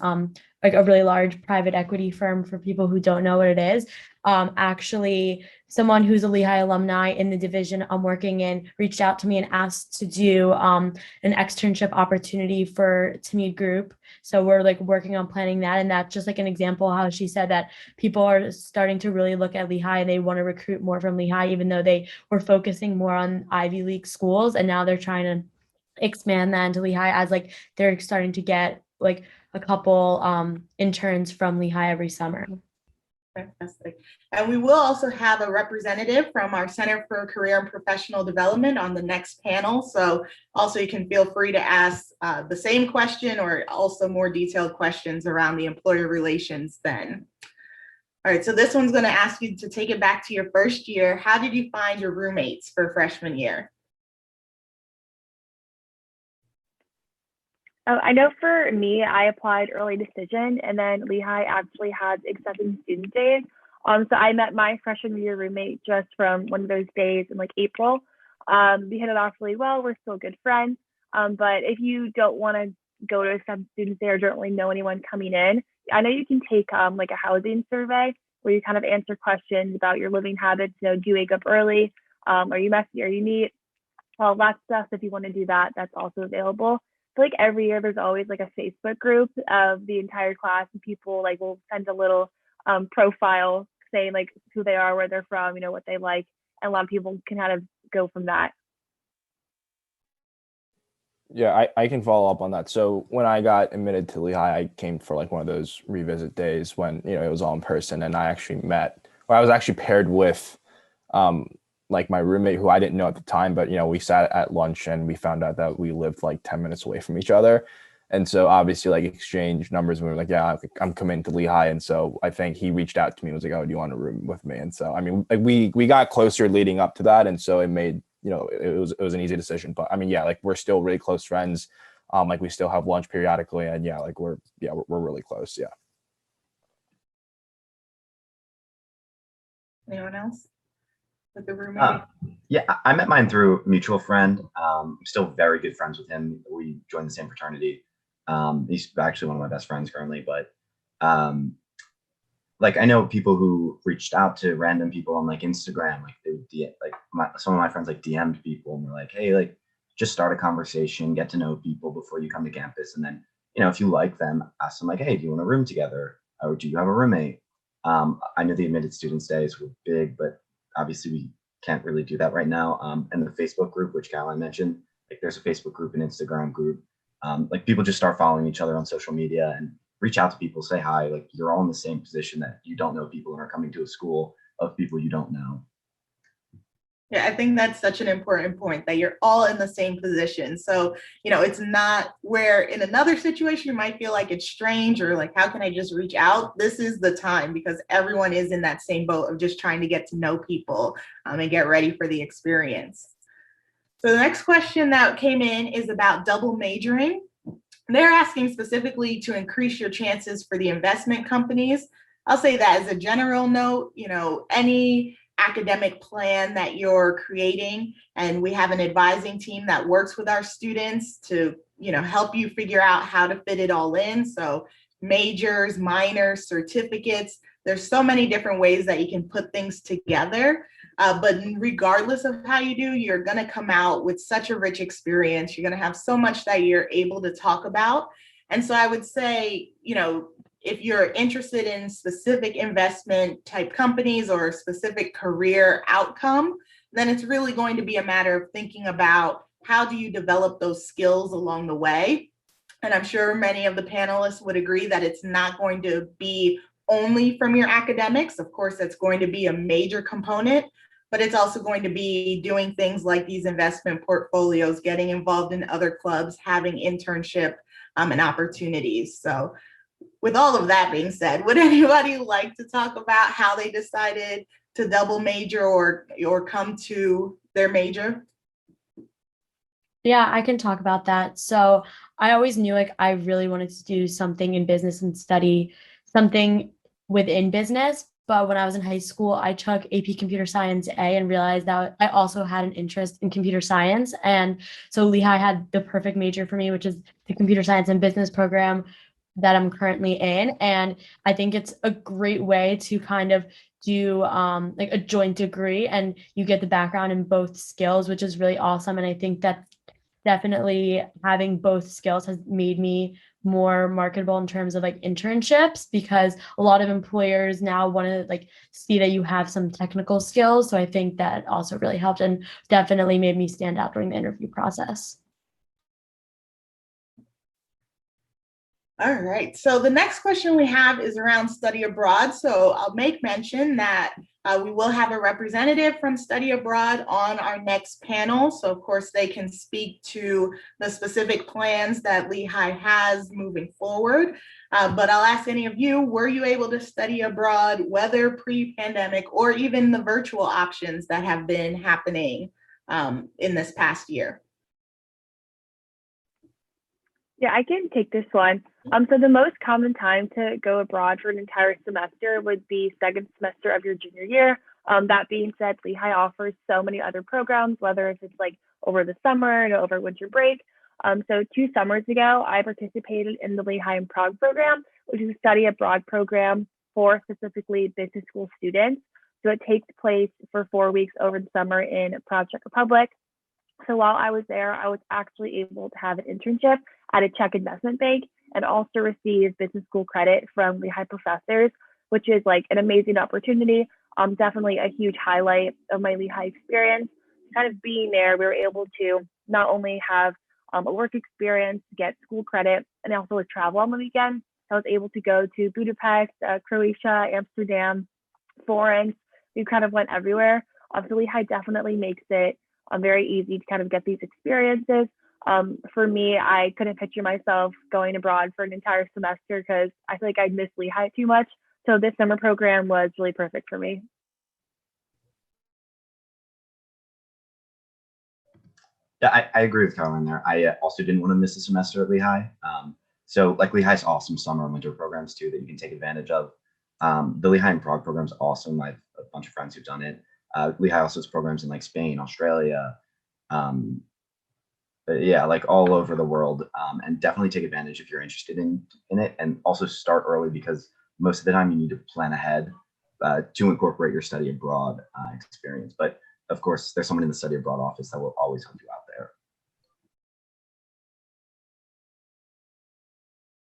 like a really large private equity firm for people who don't know what it is, actually someone who's a Lehigh alumni in the division I'm working in reached out to me and asked to do an externship opportunity for Tamid Group. So we're like working on planning that. And that's just like an example how she said that people are starting to really look at Lehigh and they want to recruit more from Lehigh, even though they were focusing more on Ivy League schools. And now they're trying to expand that into Lehigh as like they're starting to get like a couple interns from Lehigh every summer. Fantastic. And we will also have a representative from our Center for Career and Professional Development on the next panel. So also you can feel free to ask the same question or also more detailed questions around the employer relations then. All right, so this one's going to ask you to take it back to your first year. How did you find your roommates for freshman year? I know for me, I applied early decision, and then Lehigh actually has accepting student days. So I met my freshman year roommate just from one of those days in like April. We hit it off really well. We're still good friends. But if you don't want to go to accept students there or don't really know anyone coming in, I know you can take like a housing survey where you kind of answer questions about your living habits. Do you wake up early? Are you messy? Are you neat? All that stuff. If you want to do that, that's also available. So like every year there's always like a Facebook group of the entire class, and people like will send a little profile saying like who they are, where they're from, what they like, and a lot of people can kind of go from that. Yeah, I can follow up on that. So when I got admitted to Lehigh, I came for like one of those revisit days when it was all in person, and I was actually paired with like my roommate, who I didn't know at the time, but we sat at lunch and we found out that we lived like 10 minutes away from each other. And so obviously like exchange numbers, and we were like, yeah, I'm coming to Lehigh. And so I think he reached out to me and was like, oh, do you want to room with me? And so, I mean, like we got closer leading up to that. And so it made, it was an easy decision. But I mean, yeah, like we're still really close friends. Like we still have lunch periodically, and yeah, like we're really close. Yeah. Anyone else with the roommate? Yeah, I met mine through a mutual friend. I'm still very good friends with him. We joined the same fraternity. He's actually one of my best friends currently, but like I know people who reached out to random people on like Instagram, like they would some of my friends like DM'd people and were like, hey, like just start a conversation, get to know people before you come to campus, and then if you like them, ask them like, hey, do you want to room together, or do you have a roommate? I know the admitted students days were big, but obviously we can't really do that right now. And the Facebook group, which Caroline mentioned, like there's a Facebook group, an Instagram group. Like people just start following each other on social media and reach out to people, say hi. Like you're all in the same position that you don't know people and are coming to a school of people you don't know. Yeah, I think that's such an important point, that you're all in the same position. So, it's not where in another situation you might feel like it's strange or like, how can I just reach out? This is the time, because everyone is in that same boat of just trying to get to know people and get ready for the experience. So the next question that came in is about double majoring. They're asking specifically to increase your chances for the investment companies. I'll say that as a general note, any academic plan that you're creating, and we have an advising team that works with our students to help you figure out how to fit it all in. So majors, minors, certificates, there's so many different ways that you can put things together. But regardless of how you do, you're going to come out with such a rich experience. You're going to have so much that you're able to talk about. And so I would say, if you're interested in specific investment type companies or a specific career outcome, then it's really going to be a matter of thinking about how do you develop those skills along the way. And I'm sure many of the panelists would agree that it's not going to be only from your academics. Of course, that's going to be a major component, but it's also going to be doing things like these investment portfolios, getting involved in other clubs, having internship and opportunities. So with all of that being said, would anybody like to talk about how they decided to double major or come to their major? Yeah, I can talk about that. So I always knew like I really wanted to do something in business and study something within business. But when I was in high school, I took AP Computer Science A and realized that I also had an interest in computer science. And so Lehigh had the perfect major for me, which is the Computer Science and Business program that I'm currently in. And I think it's a great way to kind of do like a joint degree, and you get the background in both skills, which is really awesome. And I think that definitely having both skills has made me more marketable in terms of like internships, because a lot of employers now want to like see that you have some technical skills. So I think that also really helped and definitely made me stand out during the interview process. All right, so the next question we have is around study abroad. So I'll make mention that we will have a representative from study abroad on our next panel. So of course they can speak to the specific plans that Lehigh has moving forward. But I'll ask any of you, were you able to study abroad, whether pre-pandemic or even the virtual options that have been happening in this past year? Yeah, I can take this one. So the most common time to go abroad for an entire semester would be second semester of your junior year. That being said, Lehigh offers so many other programs, whether if it's like over the summer and over winter break. So 2 summers ago, I participated in the Lehigh in Prague program, which is a study abroad program for specifically business school students. So it takes place for 4 weeks over the summer in Prague, Czech Republic. So while I was there, I was actually able to have an internship at a Czech investment bank and also receive business school credit from Lehigh professors, which is like an amazing opportunity. Definitely a huge highlight of my Lehigh experience. Kind of being there, we were able to not only have a work experience, get school credit, and also with travel on the weekend. I was able to go to Budapest, Croatia, Amsterdam, Florence. We kind of went everywhere. So Lehigh definitely makes it very easy to kind of get these experiences. For me, I couldn't picture myself going abroad for an entire semester because I feel like I'd miss Lehigh too much. So this summer program was really perfect for me. Yeah, I agree with Caroline there. I also didn't want to miss a semester at Lehigh. So like Lehigh's awesome summer and winter programs too that you can take advantage of. The Lehigh and Prague program is awesome. I have a bunch of friends who've done it. Lehigh also has programs in like Spain, Australia, but yeah, like all over the world. And definitely take advantage if you're interested in it, and also start early because most of the time you need to plan ahead to incorporate your study abroad experience. But of course, there's someone in the study abroad office that will always help you out there.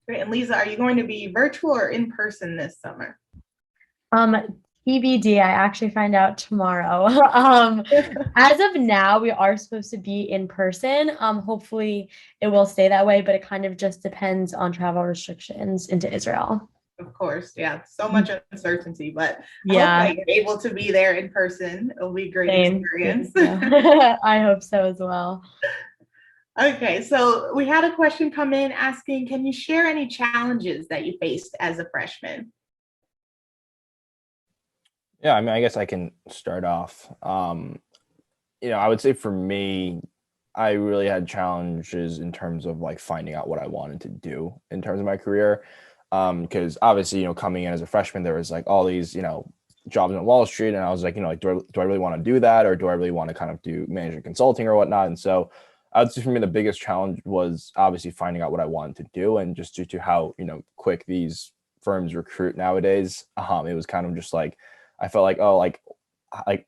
Great. And Lisa, are you going to be virtual or in person this summer? TBD, I actually find out tomorrow. As of now, we are supposed to be in person. Hopefully it will stay that way, but it kind of just depends on travel restrictions into Israel. Of course, yeah, so much uncertainty, but Yeah, I hope that you're able to be there in person. It'll be a great experience. I hope so as well. Okay, so we had a question come in asking, can you share any challenges that you faced as a freshman? Yeah, I mean, I guess I can start off. I would say for me, I really had challenges in terms of like finding out what I wanted to do in terms of my career. Because obviously, coming in as a freshman, there was like all these, jobs on Wall Street, and I was like, do I really want to do that, or do I really want to kind of do management consulting or whatnot? And so, I would say for me, the biggest challenge was obviously finding out what I wanted to do, and just due to how quick these firms recruit nowadays, it was kind of just like I felt like I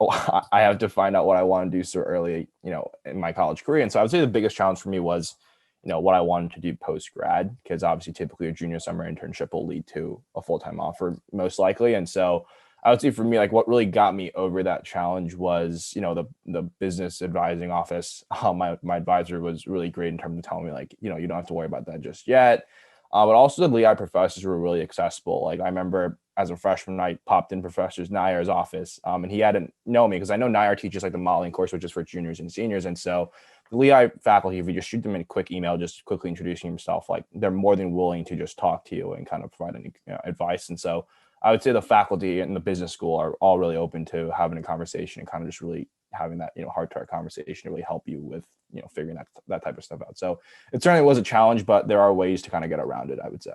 have to find out what I want to do so early, in my college career. And so I would say the biggest challenge for me was, what I wanted to do post grad, because obviously typically a junior summer internship will lead to a full-time offer most likely. And so I would say for me, like what really got me over that challenge was, the business advising office. My advisor was really great in terms of telling me like, you don't have to worry about that just yet. But also the Lehigh professors were really accessible. Like I remember as a freshman, I popped in Professor Nayar's office, and he hadn't known me because I know Nayar teaches like the modeling course, which is for juniors and seniors. And so the Lehigh faculty, if you just shoot them in a quick email, just quickly introducing yourself, like they're more than willing to just talk to you and kind of provide any advice. And so I would say the faculty in the business school are all really open to having a conversation and kind of just really having that, heart-to-heart conversation to really help you with, figuring that type of stuff out. So it certainly was a challenge, but there are ways to kind of get around it, I would say.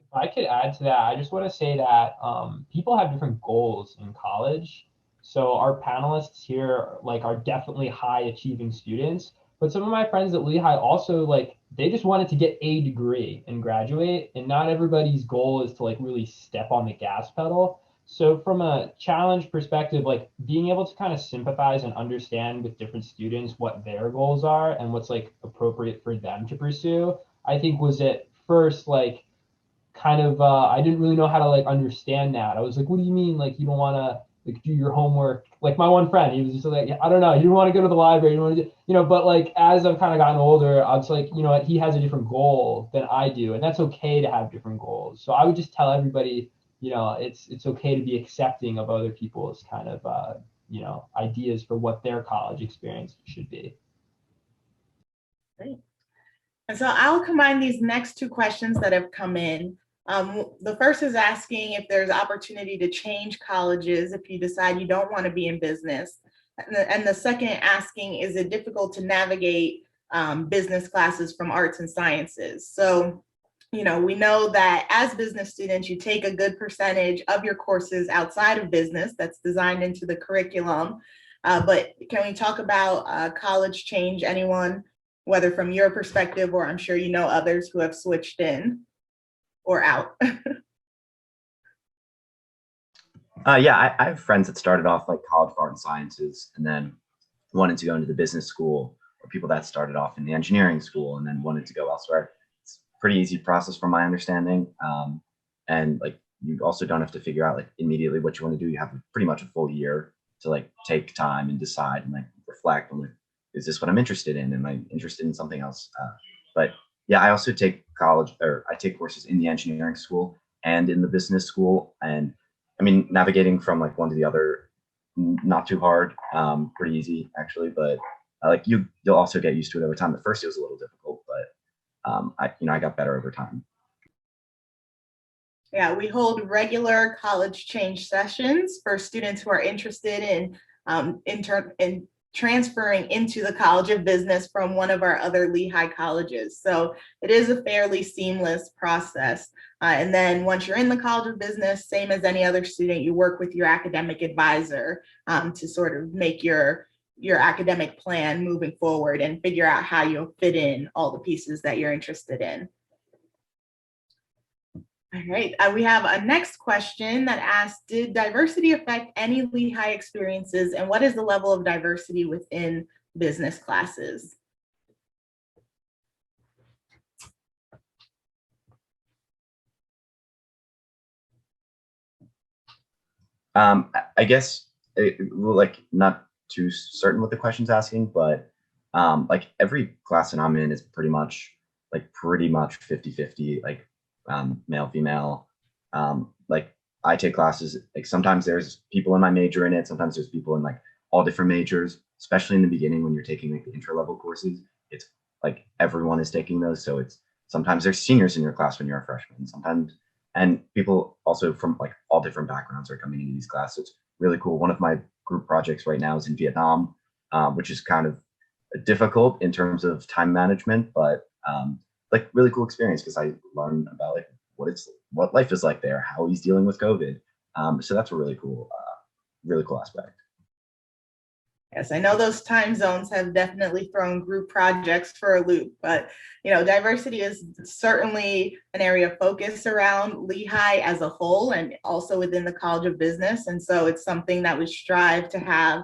If I could add to that, I just want to say that people have different goals in college. So our panelists here are definitely high achieving students, but some of my friends at Lehigh also they just wanted to get a degree and graduate, and not everybody's goal is to really step on the gas pedal. So from a challenge perspective, being able to kind of sympathize and understand with different students what their goals are and what's appropriate for them to pursue, I think was at first kind of I didn't really know how to understand that. I was like, what do you mean you don't want to do your homework? My one friend, he was just like, I don't know, you don't want to go to the library, you don't want to do, but as I've kind of gotten older, I was like, what, he has a different goal than I do, and that's okay to have different goals. So I would just tell everybody, it's okay to be accepting of other people's kind of ideas for what their college experience should be. Great. And so I'll combine these next two questions that have come in. The first is asking if there's opportunity to change colleges if you decide you don't want to be in business. And the second asking, is it difficult to navigate business classes from arts and sciences? So, we know that as business students, you take a good percentage of your courses outside of business that's designed into the curriculum. But can we talk about college change? Anyone, whether from your perspective, or I'm sure others who have switched in or out? Yeah, I have friends that started off like College of Art and Sciences and then wanted to go into the business school, or people that started off in the engineering school and then wanted to go elsewhere. It's a pretty easy process from my understanding. And you also don't have to figure out immediately what you want to do. You have pretty much a full year to take time and decide and reflect on is this what I'm interested in? Am I interested in something else? But yeah, I also take I take courses in the engineering school and in the business school. And I mean, navigating from like one to the other, not too hard, pretty easy actually, but like you'll also get used to it over time. At first it was a little difficult, but I got better over time. Yeah, we hold regular college change sessions for students who are interested in transferring into the College of Business from one of our other Lehigh colleges. So it is a fairly seamless process. And then once you're in the College of Business, same as any other student, you work with your academic advisor to sort of make your academic plan moving forward and figure out how you'll fit in all the pieces that you're interested in. All right, we have a next question that asks, did diversity affect any Lehigh experiences, and what is the level of diversity within business classes? I guess like not too certain what the question's asking, but like every class that I'm in is pretty much 50-50, like male, female. Like I take classes, like sometimes there's people in my major in it, sometimes there's people in like all different majors, especially in the beginning when you're taking like the intro level courses. It's like everyone is taking those. So it's sometimes there's seniors in your class when you're a freshman, sometimes, and people also from like all different backgrounds are coming into these classes. It's really cool. One of my group projects right now is in Vietnam, which is kind of difficult in terms of time management, but like really cool experience because I learned about like what life is like there, how he's dealing with COVID. So that's a really cool aspect. Yes, I know those time zones have definitely thrown group projects for a loop, but diversity is certainly an area of focus around Lehigh as a whole and also within the College of Business. And so it's something that we strive to have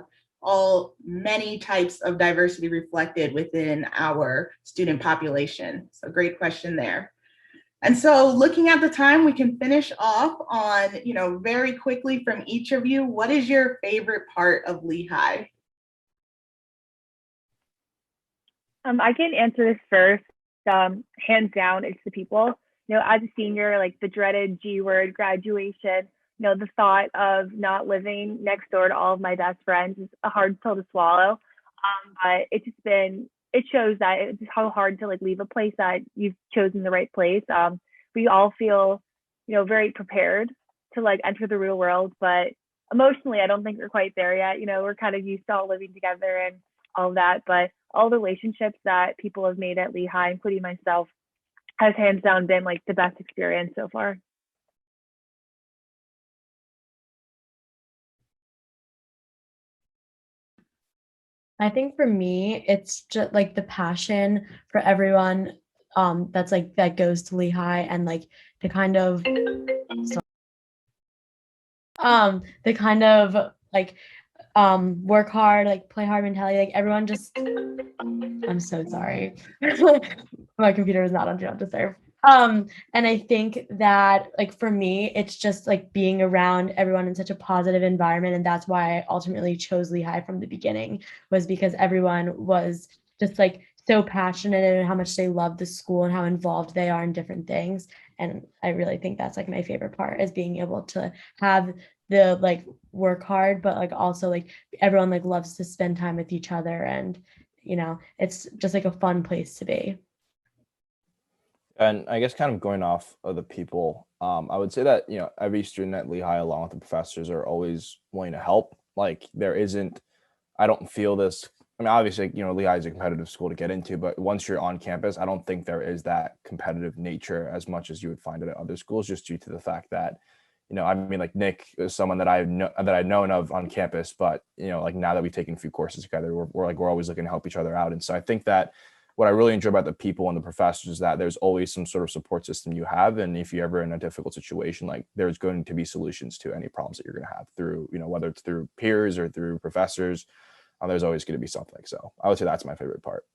many types of diversity reflected within our student population. So great question there. And so looking at the time, we can finish off on, very quickly from each of you, what is your favorite part of Lehigh? I can answer this first. Hands down, it's the people. As a senior, like the dreaded G word, graduation, the thought of not living next door to all of my best friends is a hard pill to swallow. But it shows that it's how hard to like leave a place that you've chosen the right place. We all feel, very prepared to like enter the real world, but emotionally, I don't think we're quite there yet. We're kind of used to all living together and all of that, but all the relationships that people have made at Lehigh, including myself, has hands down been like the best experience so far. I think for me, it's just like the passion for everyone that's like that goes to Lehigh and like the kind of like work hard, like play hard mentality, like everyone just I'm so sorry. My computer is not on Do Not Disturb. And I think that like for me, it's just like being around everyone in such a positive environment. And that's why I ultimately chose Lehigh from the beginning, was because everyone was just like so passionate and how much they love the school and how involved they are in different things. And I really think that's like my favorite part, is being able to have the like work hard, but like also like everyone like loves to spend time with each other, and it's just like a fun place to be. And I guess kind of going off of the people, I would say that, every student at Lehigh, along with the professors, are always willing to help. Like I don't feel this. I mean, obviously, Lehigh is a competitive school to get into, but once you're on campus, I don't think there is that competitive nature as much as you would find it at other schools, just due to the fact that, I mean, like Nick is someone that I've known of on campus, but, like now that we've taken a few courses together, we're always looking to help each other out. And so I think that what I really enjoy about the people and the professors is that there's always some sort of support system you have. And if you're ever in a difficult situation, like there's going to be solutions to any problems that you're going to have through, whether it's through peers or through professors, there's always going to be something. So I would say that's my favorite part.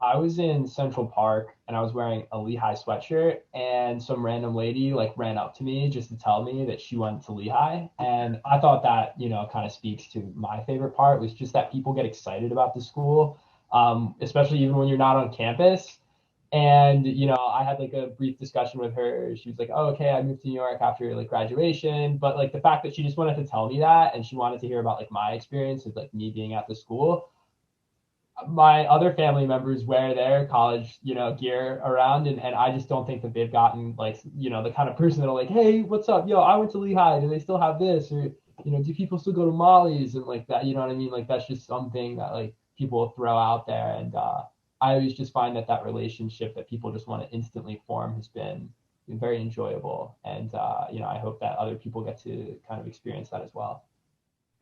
I was in Central Park and I was wearing a Lehigh sweatshirt, and some random lady like ran up to me just to tell me that she went to Lehigh. And I thought that, kind of speaks to my favorite part, was just that people get excited about the school, especially even when you're not on campus. And, I had like a brief discussion with her. She was like, oh, okay, I moved to New York after like graduation. But like the fact that she just wanted to tell me that, and she wanted to hear about like my experience with like me being at the school. My other family members wear their college, gear around, and I just don't think that they've gotten like, the kind of person that are like, hey, what's up? Yo, I went to Lehigh. Do they still have this? Or, do people still go to Molly's and like that? You know what I mean? Like that's just something that like people throw out there. And I always just find that relationship that people just want to instantly form has been very enjoyable. And, I hope that other people get to kind of experience that as well.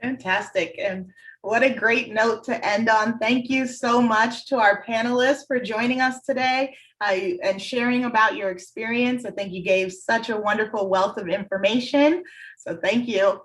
Fantastic. And what a great note to end on. Thank you so much to our panelists for joining us today and sharing about your experience. I think you gave such a wonderful wealth of information. So thank you.